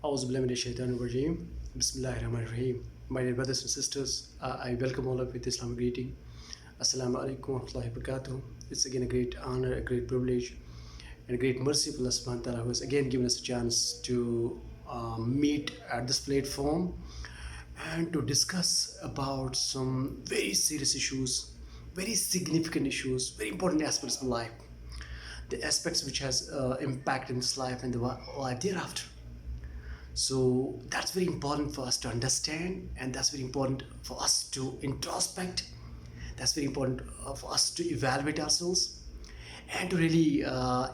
Auzubillahiminash-shaytanir-rajeem. Bismillahir-rahmanir-rahim. My dear brothers and sisters, I welcome all of you with Islamic greeting. Assalamu alaikum wa rahmatullahi wa barakatuh. It's again a great honor, a great privilege, and a great mercy of Allah subhanahu wa ta'ala who has again given us a chance to meet at this platform and to discuss about some very serious issues, very significant issues, very important aspects of life, the aspects which has impact in this life and the life thereafter. So that's very important for us to understand, and that's very important for us to introspect. That's very important for us to evaluate ourselves and to really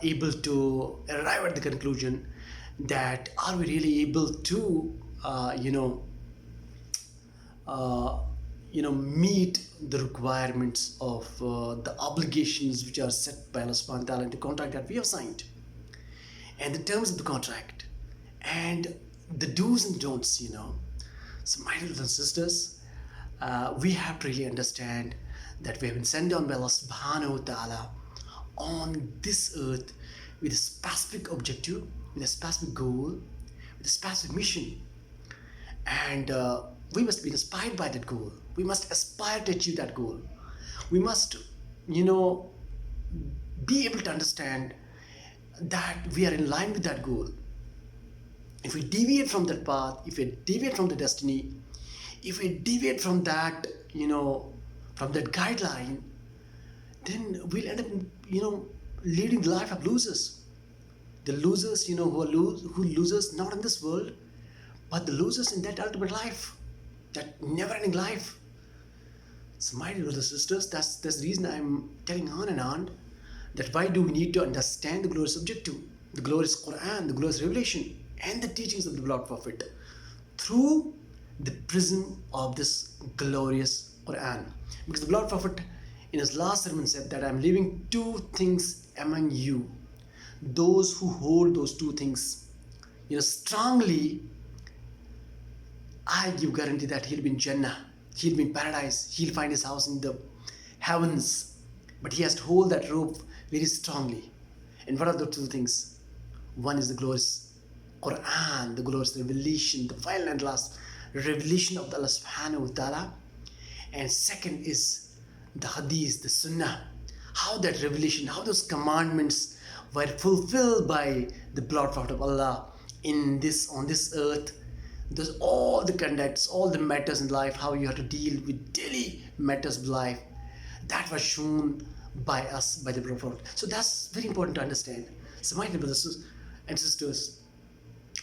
able to arrive at the conclusion that are we really able to, uh, you know, uh, meet the requirements of the obligations which are set by Allah subhanahu wa ta'ala in the contract that we have signed, and the terms of the contract, and the do's and don'ts. So, my brothers and sisters, we have to really understand that we have been sent down by Allah subhanahu wa ta'ala on this earth with a specific objective, with a specific goal, with a specific mission. And we must be inspired by that goal. We must aspire to achieve that goal. We must, you know, be able to understand that we are in line with that goal. If we deviate from that path, if we deviate from the destiny, if we deviate from that, from that guideline, then we'll end up, leading the life of losers. The losers, who losers not in this world, but the losers in that ultimate life, that never-ending life. So, my dear brothers and sisters, that's the reason I'm telling on and on that why do we need to understand the glorious objective, the glorious Quran, the glorious revelation, and the teachings of the beloved Prophet through the prism of this glorious Quran. Because the beloved Prophet in his last sermon said that I'm leaving two things among you. Those who hold those two things, strongly, I give guarantee that he'll be in Jannah, he'll be in paradise, he'll find his house in the heavens. But he has to hold that rope very strongly. And what are the two things? One is the glorious Quran, the glorious revelation, the final and last revelation of Allah subhanahu wa ta'ala. And second is the hadith, the sunnah. How that revelation, how those commandments were fulfilled by the beloved Prophet of Allah on this earth. Those all the conducts, all the matters in life, how you have to deal with daily matters of life, that was shown by us, by the Prophet. So that's very important to understand. So, my dear brothers and sisters,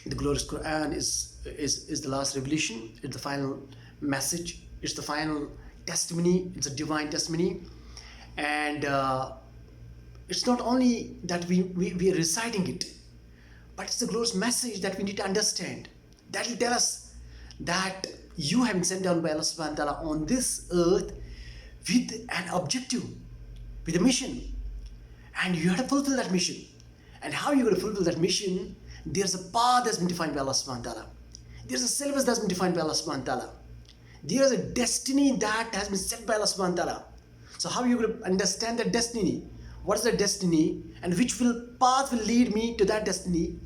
the glorious Quran is the last revelation. It's the final message. It's the final testimony. It's a divine testimony, and it's not only that we are reciting it, but it's the glorious message that we need to understand. That will tell us that you have been sent down by Allah subhanahu wa ta'ala on this earth with an objective, with a mission, and you have to fulfill that mission. And how you're going to fulfill that mission? There's a path that's been defined by Allah subhanahu wa ta'ala. There's a syllabus that's been defined by Allah subhanahu wa ta'ala. There's a destiny that has been set by Allah subhanahu wa ta'ala. So how are you going to understand that destiny? What is the destiny, and which path will lead me to that destiny?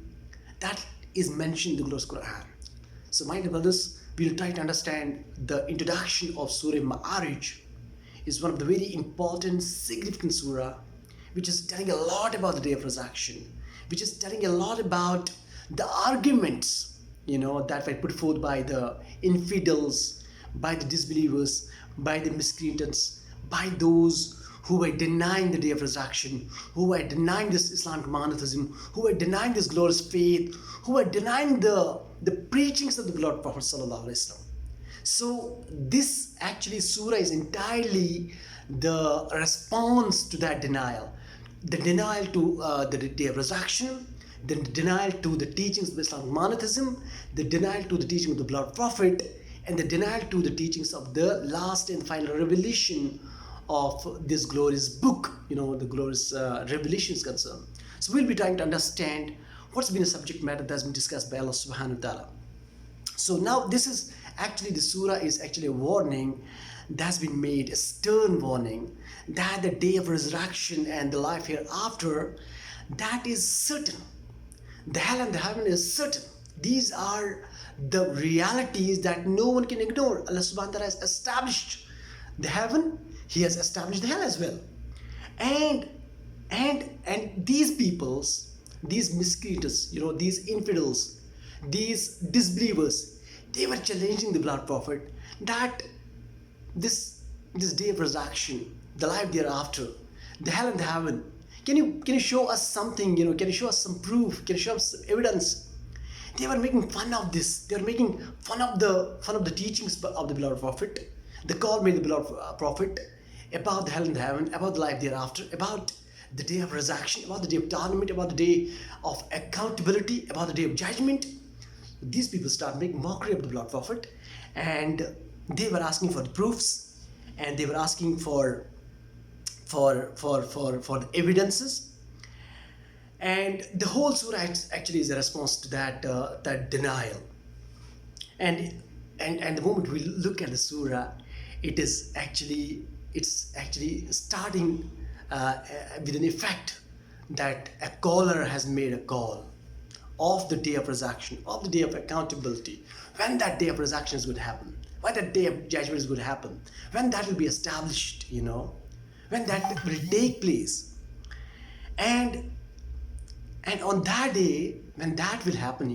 That is mentioned in the glorious Quran. So, my dear brothers, we'll try to understand the introduction of Surah Ma'arij. Is one of the very important, significant surah, which is telling a lot about the day of resurrection, which is telling a lot about the arguments, that were put forth by the infidels, by the disbelievers, by the miscreants, by those who were denying the day of resurrection, who were denying this Islamic monotheism, who were denying this glorious faith, who were denying the preachings of the beloved Prophet sallallahu alaihi wasallam. So this actually surah is entirely the response to that denial. The denial to the day of resurrection, the denial to the teachings of Islamic monotheism, the denial to the teaching of the beloved Prophet, and the denial to the teachings of the last and final revelation of this glorious book, the glorious revelation is concerned. So we'll be trying to understand what's been a subject matter that's been discussed by Allah subhanahu wa ta'ala. So now this is actually, the surah is actually a warning that's been made, a stern warning, that the day of resurrection and the life hereafter, that is certain. The hell and the heaven is certain. These are the realities that no one can ignore. Allah subhanahu wa ta'ala has established the heaven, He has established the hell as well. And and these peoples, these miscreants, these infidels, these disbelievers, they were challenging the blood prophet that this day of resurrection, the life thereafter, the hell and the heaven. Can you show us something? Can you show us some proof? Can you show us evidence? They were making fun of this. They were making fun of the teachings of the beloved prophet, the call made the beloved prophet about the hell and the heaven, about the life thereafter, about the day of resurrection, about the day of tournament, about the day of accountability, about the day of judgment. These people start making mockery of the beloved prophet, and they were asking for the proofs, and they were asking for the evidences. And the whole surah actually is a response to that denial. And the moment we look at the surah, it's actually starting with an effect that a caller has made a call of the day of resurrection, of the day of accountability, when that day of resurrection is going to happen, when that day of judgment is going to happen, when that will be established, when that will take place. And on that day, when that will happen,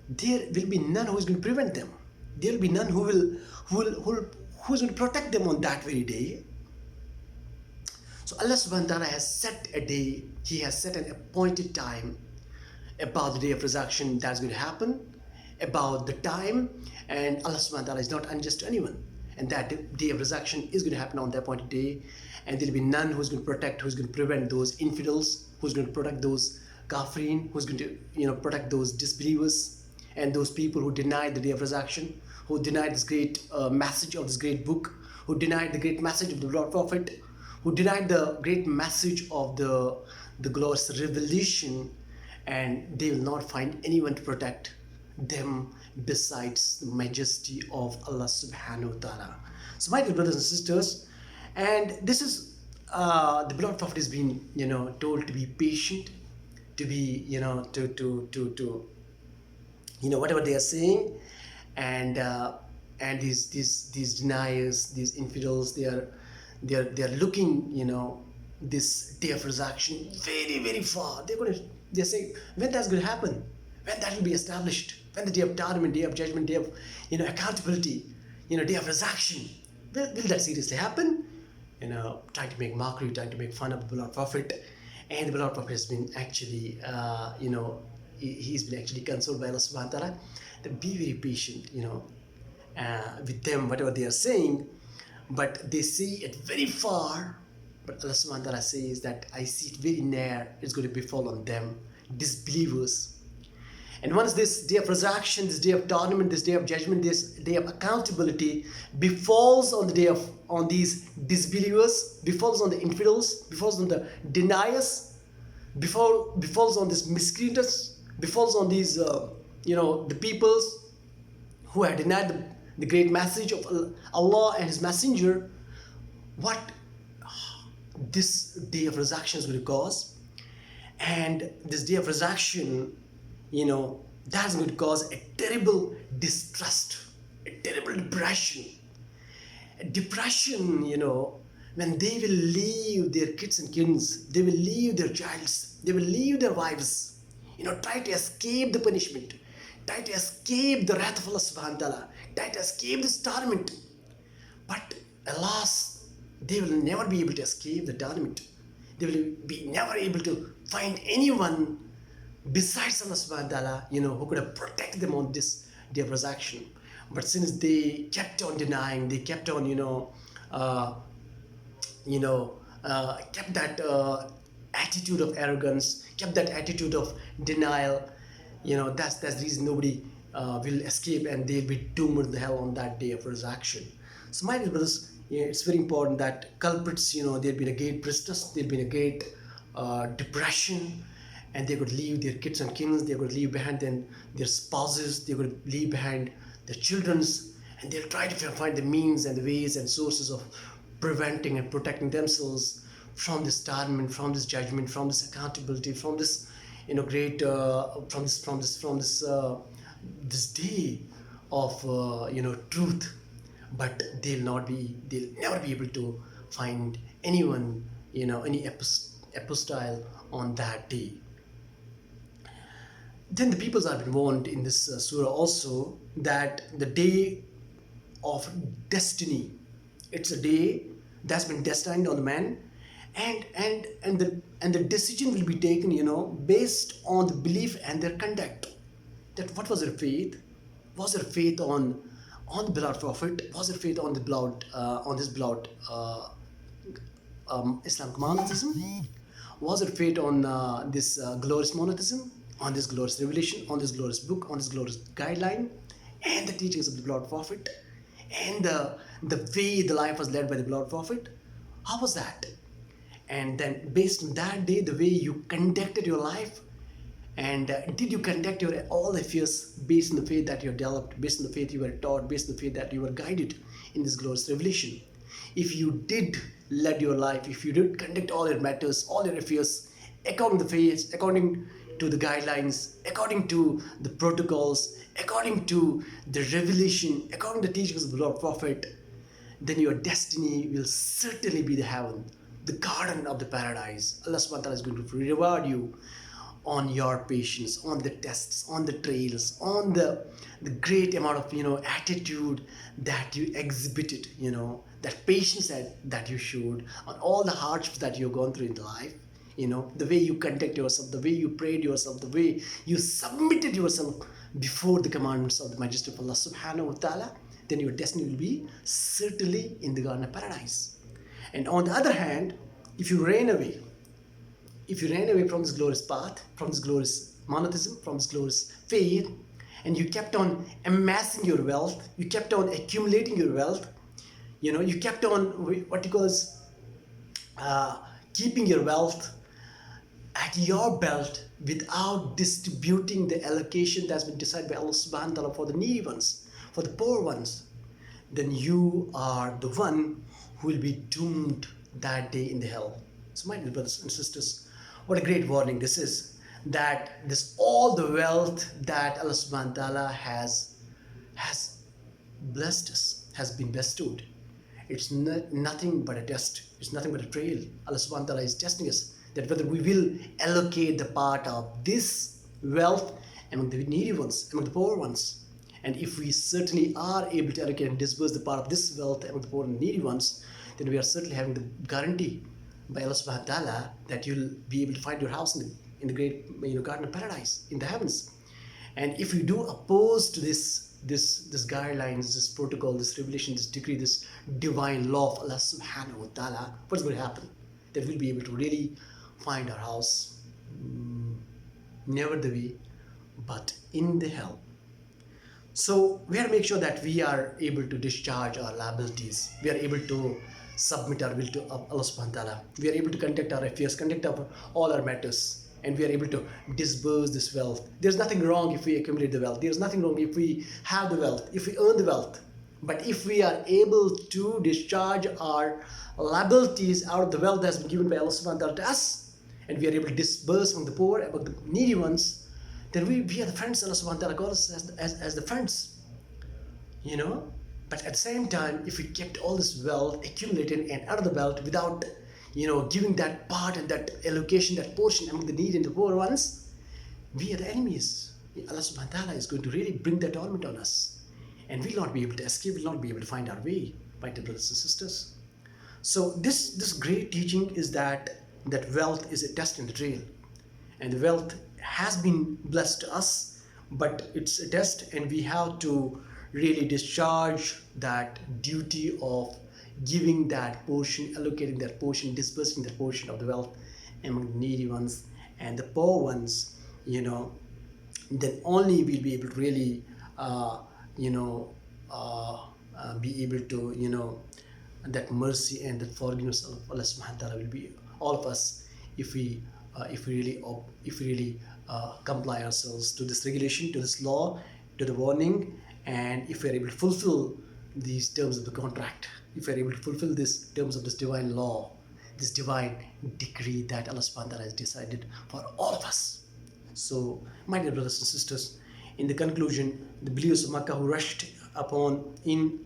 there will be none who is going to prevent them. There will be none who is going to protect them on that very day. So Allah subhanahu wa ta'ala has set a day, He has set an appointed time about the day of resurrection that's going to happen, about the time, and Allah subhanahu wa ta'ala is not unjust to anyone. And that day of resurrection is going to happen on the appointed day, and there will be none who's going to protect, who's going to prevent those infidels, who's going to protect those kafirin, who's going to protect those disbelievers, and those people who denied the day of resurrection, who denied this great message of this great book, who denied the great message of the Lord Prophet, who denied the great message of the glorious revelation, and they will not find anyone to protect them besides the majesty of Allah subhanahu wa ta'ala. So my dear brothers and sisters, and this is the beloved prophet is being told to be patient, to be to whatever they are saying, and these deniers, these infidels, they are looking this day of resurrection very, very far. They're saying, when that's going to happen, when that will be established, when the day of tournament, day of judgment, day of accountability, day of resurrection, will that seriously happen? Trying to make mockery, trying to make fun of the beloved prophet. And the beloved prophet has been actually he's been actually consoled by Allah subhanahu wa ta'ala to be very patient with them, whatever they are saying, but they see it very far. But Allah subhanahu wa ta'ala says that I see it very near, it's going to befall on them, disbelievers. And once this day of resurrection, this day of tournament, this day of judgment, this day of accountability befalls on these disbelievers, befalls on the infidels, befalls on the deniers, befalls on these miscreants, befalls on these the peoples who had denied the great message of Allah and His Messenger, what this day of resurrection is going to cause. And this day of resurrection, that's going to cause a terrible distrust, a terrible depression. A depression, when they will leave their kids and kins, they will leave their childs, they will leave their wives, try to escape the punishment, try to escape the wrath of Allah subhanahu wa ta'ala, try to escape this torment. But alas, they will never be able to escape the torment. They will be never able to find anyone besides Allah subhanahu wa ta'ala, who could have protected them on this day of resurrection. But since they kept on denying, they kept on, kept that attitude of arrogance, kept that attitude of denial, that's the reason nobody will escape, and they'll be doomed to hell on that day of resurrection. So my dear brothers, it's very important that culprits, there'll be a great distress, there'll be a great depression, and they could leave their kids and kins, they could leave behind them their spouses, they could leave behind their children's, and they'll try to find the means and the ways and sources of preventing and protecting themselves from this torment, from this judgment, from this accountability, from this great this day of truth, but they'll never be able to find anyone, any apostyle on that day. Then the peoples are been warned in this surah also that the day of destiny, it's a day that's been destined on the man, and the decision will be taken, based on the belief and their conduct. That what was their faith? Was their faith on the beloved prophet? Was their faith on the beloved on this beloved Islamic monotheism? Was their faith on this glorious monotheism, on this glorious revelation, on this glorious book, on this glorious guideline, and the teachings of the beloved prophet, and the way the life was led by the beloved prophet? How was that? And then based on that day, the way you conducted your life, and did you conduct your all affairs based on the faith that you have developed, based on the faith you were taught, based on the faith that you were guided in this glorious revelation? If you did lead your life, if you did conduct all your matters, all your affairs according to the faith, according to the guidelines, according to the protocols, according to the revelation, according to the teachings of the Lord Prophet, then your destiny will certainly be the heaven, the garden of the paradise. Allah subhanahu wa ta'ala is going to reward you on your patience, on the tests, on the trails, on the great amount of attitude that you exhibited, that patience that you showed, on all the hardships that you've gone through in life, the way you conduct yourself, the way you prayed yourself, the way you submitted yourself before the commandments of the majesty of Allah subhanahu wa ta'ala, then your destiny will be certainly in the garden of paradise. And on the other hand, if you ran away from this glorious path, from this glorious monotheism, from this glorious faith, and you kept on amassing your wealth, you kept on accumulating your wealth, you kept on what you call as keeping your wealth at your belt without distributing the allocation that's been decided by Allah subhanahu wa ta'ala for the needy ones, for the poor ones, then you are the one who will be doomed that day in the hell. So my dear brothers and sisters, what a great warning this is, that this all the wealth that Allah subhanahu wa ta'ala has blessed us, has been bestowed. It's nothing but a test. It's nothing but a trail. Allah subhanahu wa ta'ala is testing us, that whether we will allocate the part of this wealth among the needy ones, among the poor ones. And if we certainly are able to allocate and disburse the part of this wealth among the poor and needy ones, then we are certainly having the guarantee by Allah subhanahu wa ta'ala that you'll be able to find your house in the great garden of paradise, in the heavens. And if you do oppose to this guidelines, this protocol, this revelation, this decree, this divine law of Allah subhanahu wa ta'ala, what's going to happen? That we'll be able to really find our house, never the way, but in the hell. So we have to make sure that we are able to discharge our liabilities. We are able to submit our will to Allah subhanahu wa ta'ala. We are able to conduct our affairs, conduct all our matters, and we are able to disburse this wealth. There's nothing wrong if we accumulate the wealth. There's nothing wrong if we have the wealth, if we earn the wealth. But if we are able to discharge our liabilities out of the wealth that has been given by Allah subhanahu wa ta'ala to us, and we are able to disburse from the poor, among the needy ones, then we are the friends. Allah subhanahu wa ta'ala calls us as the friends. But at the same time, if we kept all this wealth accumulated and out of the belt without giving that part and that allocation, that portion among the needy and the poor ones, we are the enemies. Allah subhanahu wa ta'ala is going to really bring that torment on us, and we'll not be able to escape, we'll not be able to find our way, my dear brothers and sisters. So this great teaching is that wealth is a test in the trail, and the wealth has been blessed to us, but it's a test, and we have to really discharge that duty of giving that portion, allocating that portion, dispersing that portion of the wealth among the needy ones and the poor ones, then only we'll be able to really be able to that mercy and that forgiveness of Allah subhanahu wa ta'ala will be all of us if we really comply ourselves to this regulation, to this law, to the warning, and if we are able to fulfill these terms of the contract, if we are able to fulfill these terms of this divine law, this divine decree that Allah subhanahu wa ta'ala has decided for all of us. So, my dear brothers and sisters, in the conclusion, the believers of Makkah who rushed upon in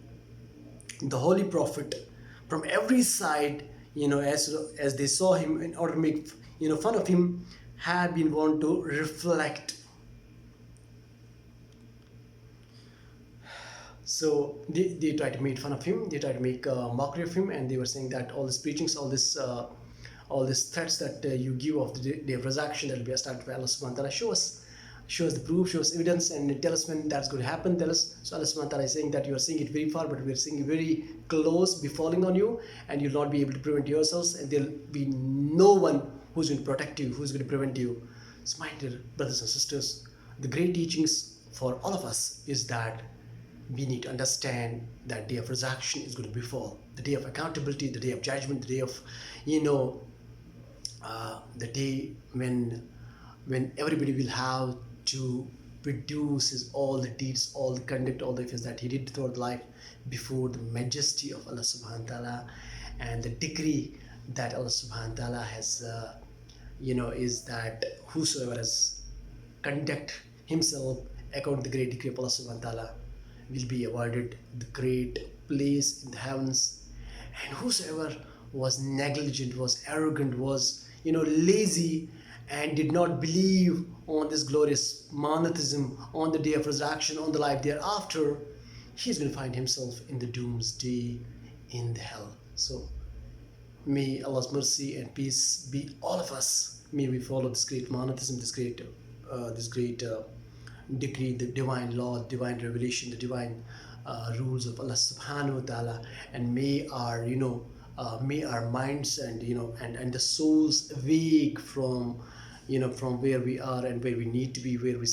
the Holy Prophet from every side, as they saw him in order to make fun of him, had been warned to reflect. So they tried to make fun of him, they tried to make mockery of him, and they were saying that all these preachings, all these threats that you give of the day of resurrection that will be established by Allah subhanahu wa ta'ala, show us the proof, show us evidence, and tell us when that's going to happen, tell us. So Allah subhanahu wa ta'ala is saying that you are seeing it very far, but we are seeing it very close, befalling on you, and you'll not be able to prevent yourselves, and there'll be no one who's going to protect you, who's going to prevent you. So my dear brothers and sisters, the great teachings for all of us is that we need to understand that day of resurrection is going to befall, the day of accountability, the day of judgment, the day of, the day when everybody will have to produce his all the deeds, all the conduct, all the affairs that he did throughout life before the majesty of Allah subhanahu wa ta'ala, and the decree that Allah subhanahu wa ta'ala has, is that whosoever has conduct himself according to the great decree of Allah subhanahu wa ta'ala will be awarded the great place in the heavens, and whosoever was negligent, was arrogant, was lazy, and did not believe on this glorious monotheism, on the day of resurrection, on the life thereafter, he's going to find himself in the doomsday, in the hell. So may Allah's mercy and peace be all of us. May we follow this great monotheism, this great decree, the divine law, divine revelation, the divine rules of Allah subhanahu wa ta'ala, and may our minds and and the souls awake from from where we are and where we need to be, where we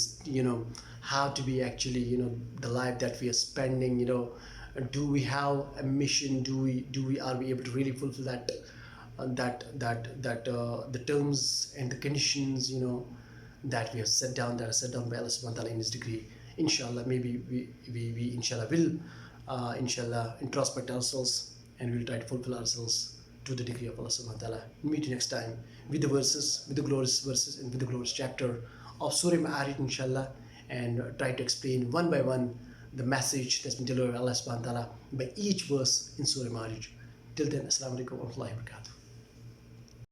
how to be actually the life that we are spending. Do we have a mission? Are we able to really fulfill that the terms and the conditions that we have set down, that are set down by Allah subhanahu wa ta'ala in his decree. Inshallah, maybe we inshallah will inshallah introspect ourselves, and we will try to fulfill ourselves to the decree of Allah subhanahu wa ta'ala. Meet you next time with the verses, with the glorious verses, and with the glorious chapter of Surah Ma'arij, inshallah, and try to explain one by one the message that's been delivered by Allah subhanahu wa ta'ala by each verse in Surah Ma'arij. Till then, Assalamu alaikum wa rahmatullahi wa barakatuh.